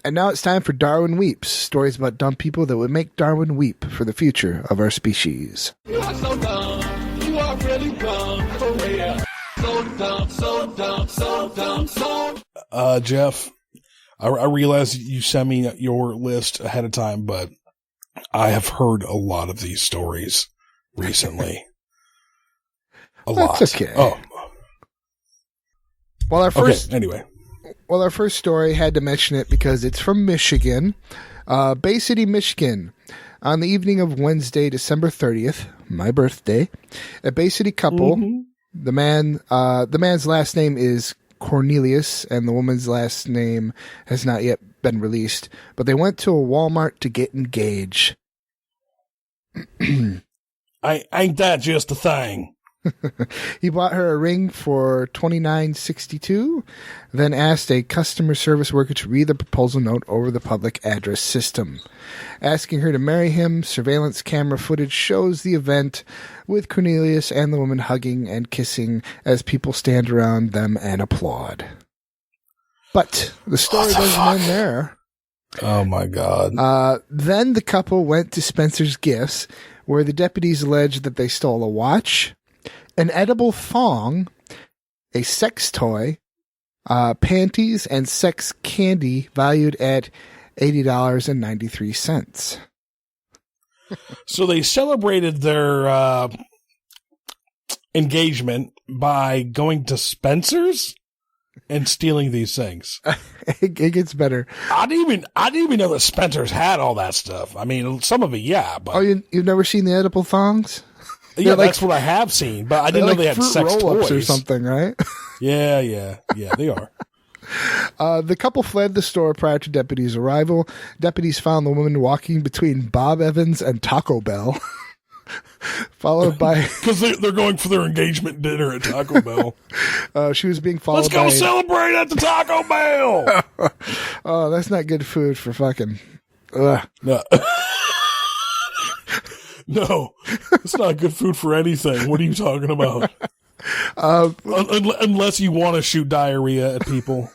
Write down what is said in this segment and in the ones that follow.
And now it's time for Darwin Weeps, stories about dumb people that would make Darwin weep for the future of our species. You are so dumb. You are really dumb. For real. So dumb, so dumb, so dumb, so... Jeff, I realize you sent me your list ahead of time, but I have heard a lot of these stories recently. That's okay. Oh. Well, anyway. Well, our first story had to mention it because it's from Michigan, Bay City, Michigan. On the evening of Wednesday, December 30th, my birthday, a Bay City couple, the man's last name is Cornelius, and the woman's last name has not yet been released, but they went to a Walmart to get engaged. Ain't that just a thing? He bought her a ring for $29.62, then asked a customer service worker to read the proposal note over the public address system. Asking her to marry him, surveillance camera footage shows the event with Cornelius and the woman hugging and kissing as people stand around them and applaud. But the story doesn't end there. Oh my God. Then the couple went to Spencer's Gifts, where the deputies alleged that they stole a watch, an edible thong, a sex toy, panties, and sex candy valued at $80.93. So they celebrated their engagement by going to Spencer's and stealing these things. It gets better. I didn't even know that Spencer's had all that stuff. I mean, some of it, yeah. But you've never seen the edible thongs? Yeah, that's what I have seen, but I didn't know they had sex toys or something, right? Yeah, they are. The couple fled the store prior to deputies' arrival. Deputies found the woman walking between Bob Evans and Taco Bell, followed by... Because they're going for their engagement dinner at Taco Bell. She was being followed by... Let's go celebrate at the Taco Bell! Oh, that's not good food for fucking... Ugh. No. No, it's not good food for anything. What are you talking about? Unless you want to shoot diarrhea at people.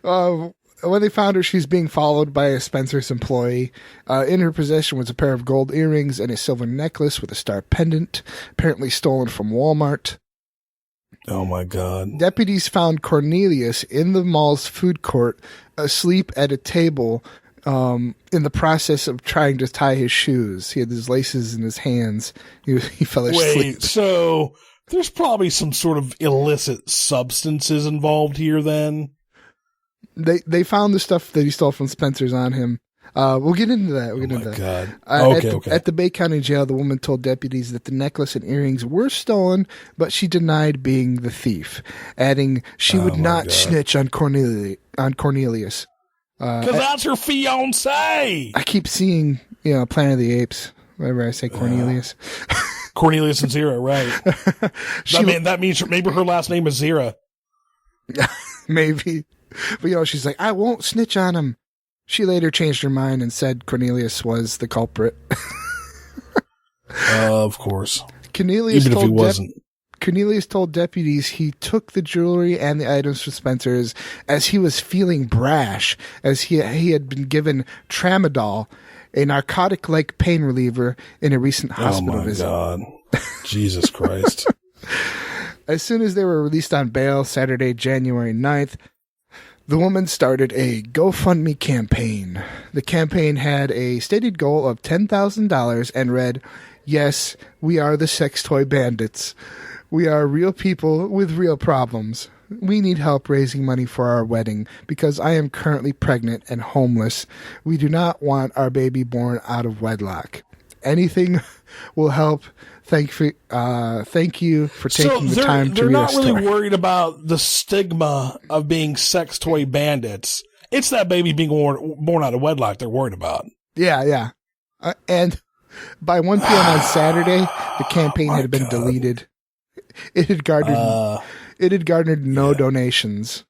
When they found her, she's being followed by a Spencer's employee. In her possession was a pair of gold earrings and a silver necklace with a star pendant, apparently stolen from Walmart. Oh my God. Deputies found Cornelius in the mall's food court, asleep at a table, in the process of trying to tie his shoes. He had his laces in his hands. He fell asleep. Wait, so there's probably some sort of illicit substances involved here then? They found the stuff that he stole from Spencer's on him. We'll get into that. God. Okay. At the Bay County Jail, the woman told deputies that the necklace and earrings were stolen, but she denied being the thief, adding she would not snitch on Cornelius. Because that's her fiancé. I keep seeing, Planet of the Apes whenever I say Cornelius. Cornelius and Zira, right. That means maybe her last name is Zira. Maybe. But, she's like, I won't snitch on him. She later changed her mind and said Cornelius was the culprit. Of course. Cornelius Even if he wasn't. Cornelius told deputies he took the jewelry and the items from Spencer's as he was feeling brash, as he had been given tramadol, a narcotic-like pain reliever, in a recent hospital visit. Oh, my God. Jesus Christ. As soon as they were released on bail Saturday, January 9th, the woman started a GoFundMe campaign. The campaign had a stated goal of $10,000 and read, "Yes, we are the sex toy bandits. We are real people with real problems. We need help raising money for our wedding because I am currently pregnant and homeless. We do not want our baby born out of wedlock. Anything will help. Thank you for taking the time to read our story." They're not really worried about the stigma of being sex toy bandits. It's that baby being born out of wedlock they're worried about. Yeah. And by 1 p.m. on Saturday, the campaign had been deleted. It had garnered no donations.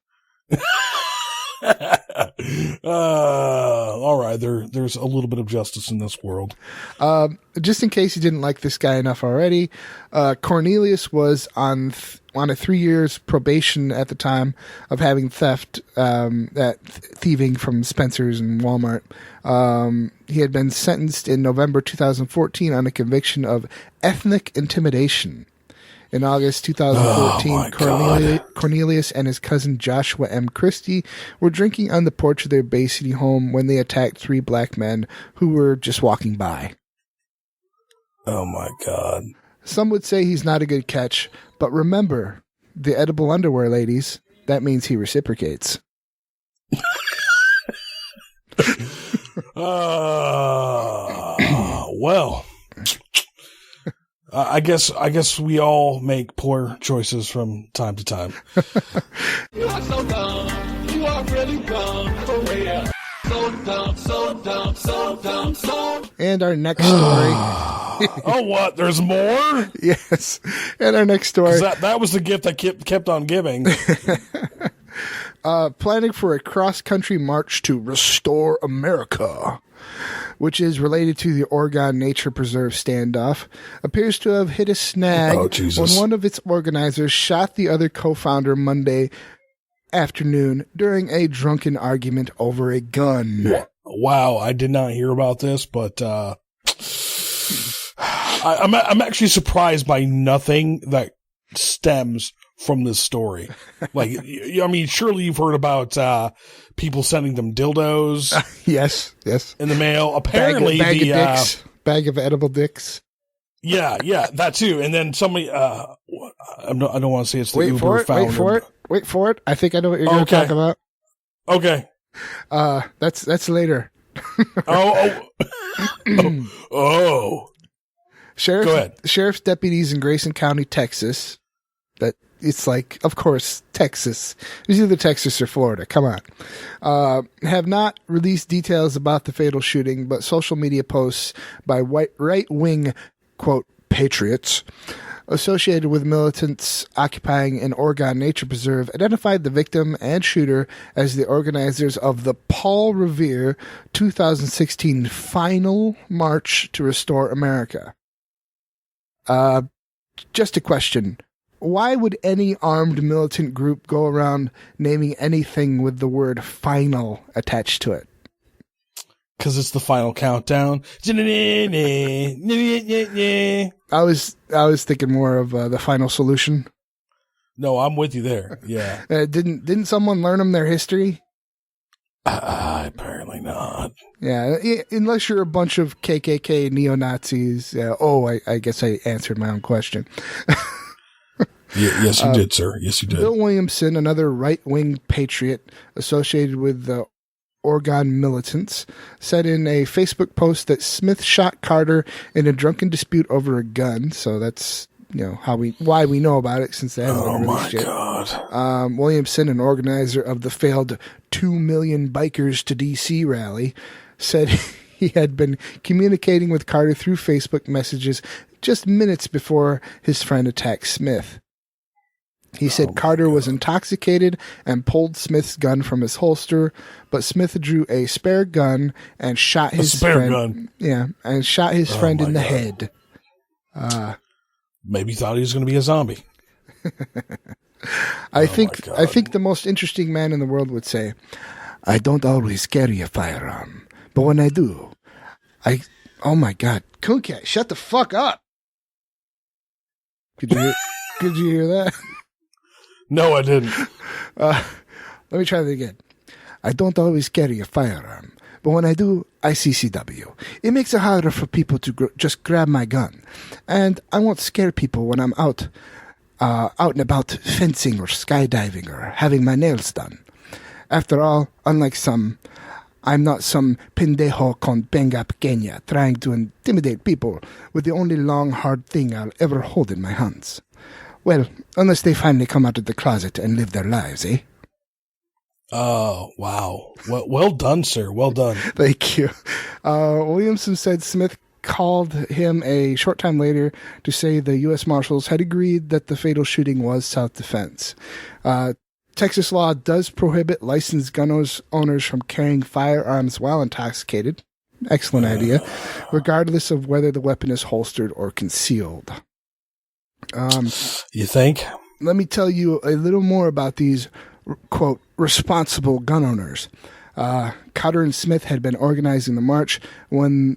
All right. There's a little bit of justice in this world. Just in case you didn't like this guy enough already, Cornelius was on a 3 years probation at the time of having thieving from Spencer's and Walmart. He had been sentenced in November 2014 on a conviction of ethnic intimidation. In August 2014, Cornelius and his cousin Joshua M. Christie were drinking on the porch of their Bay City home when they attacked 3 black men who were just walking by. Oh, my God. Some would say he's not a good catch, but remember, the edible underwear, ladies, that means he reciprocates. Well, I guess we all make poor choices from time to time. You are so dumb. You are really dumb. For real. So dumb, so dumb, so dumb, so. And our next story. Oh, what? There's more? Yes. And our next story. That was the gift I kept on giving. Planning for a cross-country march to restore America, which is related to the Oregon Nature Preserve standoff, appears to have hit a snag when one of its organizers shot the other co-founder Monday afternoon during a drunken argument over a gun. Wow, I did not hear about this, but I'm actually surprised by nothing that stems from this story. Like, I mean, surely you've heard about people sending them dildos. Yes. In the mail. Apparently, bag of edible dicks. Yeah, that too. And then somebody, I don't want to say it's the Uber founder. Wait for it. I think I know what you're going to talk about. Okay. That's later. Oh. Sheriff's deputies in Grayson County, Texas. That it's like, of course, Texas. It's either Texas or Florida. Come on. Have not released details about the fatal shooting, but social media posts by right-wing, quote, patriots associated with militants occupying an Oregon Nature Preserve identified the victim and shooter as the organizers of the Paul Revere 2016 Final March to Restore America. Just a question. Why would any armed militant group go around naming anything with the word final attached to it? Because it's the final countdown. I was thinking more of the Final Solution. No, I'm with you there. Yeah. Didn't someone learn them their history? Apparently not. Yeah, unless you're a bunch of KKK neo-Nazis. I guess I answered my own question. Yes, you did, sir. Yes, you did. Bill Williamson, another right-wing patriot associated with the Oregon militants, said in a Facebook post that Smith shot Carter in a drunken dispute over a gun. So that's why we know about it, since they haven't been released yet. God. Williamson, an organizer of the failed 2 million bikers to DC rally, said he had been communicating with Carter through Facebook messages just minutes before his friend attacked Smith. He said Carter was intoxicated and pulled Smith's gun from his holster, but Smith drew a spare gun and shot his friend. Yeah, and shot his friend in the head. Maybe he thought he was going to be a zombie. I think the most interesting man in the world would say, "I don't always carry a firearm, but when I do, oh my God, Cooncat, shut the fuck up!" Could you hear that? No, I didn't. Let me try that again. I don't always carry a firearm, but when I do, I CCW. It makes it harder for people to just grab my gun, and I won't scare people when I'm out and about fencing or skydiving or having my nails done. After all, unlike some, I'm not some pendejo con benga pequeña trying to intimidate people with the only long, hard thing I'll ever hold in my hands. Well, unless they finally come out of the closet and live their lives, eh? Oh, wow. Well done, sir. Well done. Thank you. Williamson said Smith called him a short time later to say the U.S. Marshals had agreed that the fatal shooting was self-defense. Texas law does prohibit licensed gun owners from carrying firearms while intoxicated. Excellent idea, regardless of whether the weapon is holstered or concealed. You think? Let me tell you a little more about these, quote, responsible gun owners. Cotter and Smith had been organizing the march which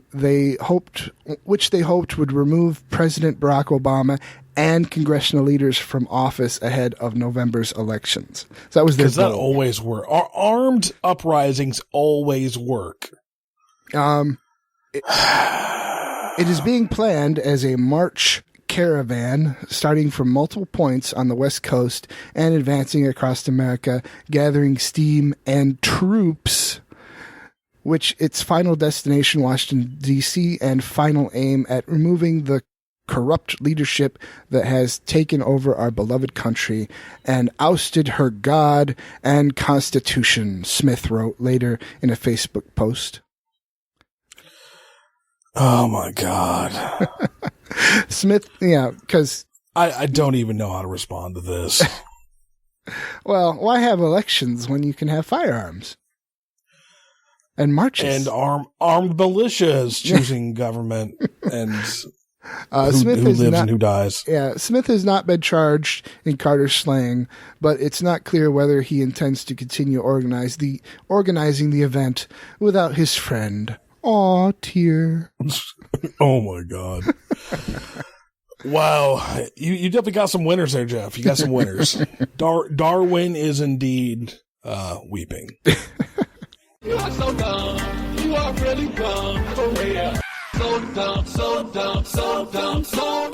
they hoped would remove President Barack Obama and congressional leaders from office ahead of November's elections. So that was their goal. Because that always works. Armed uprisings always work. It is being planned as a march caravan starting from multiple points on the West Coast and advancing across America, gathering steam and troops, which its final destination, Washington, D.C., and final aim at removing the corrupt leadership that has taken over our beloved country and ousted her God and Constitution, Smith wrote later in a Facebook post. Oh, my God. Smith, yeah, because... I don't even know how to respond to this. Well, why have elections when you can have firearms? And marches. And armed militias choosing government and Smith who lives and who dies. Yeah, Smith has not been charged in Carter's slaying, but it's not clear whether he intends to continue organizing the event without his friend. Aw, tear. Oh, my God. Wow. You definitely got some winners there, Jeff. You got some winners. Darwin is indeed weeping. You are so dumb. You are really dumb. For real. So dumb, so dumb, so dumb, so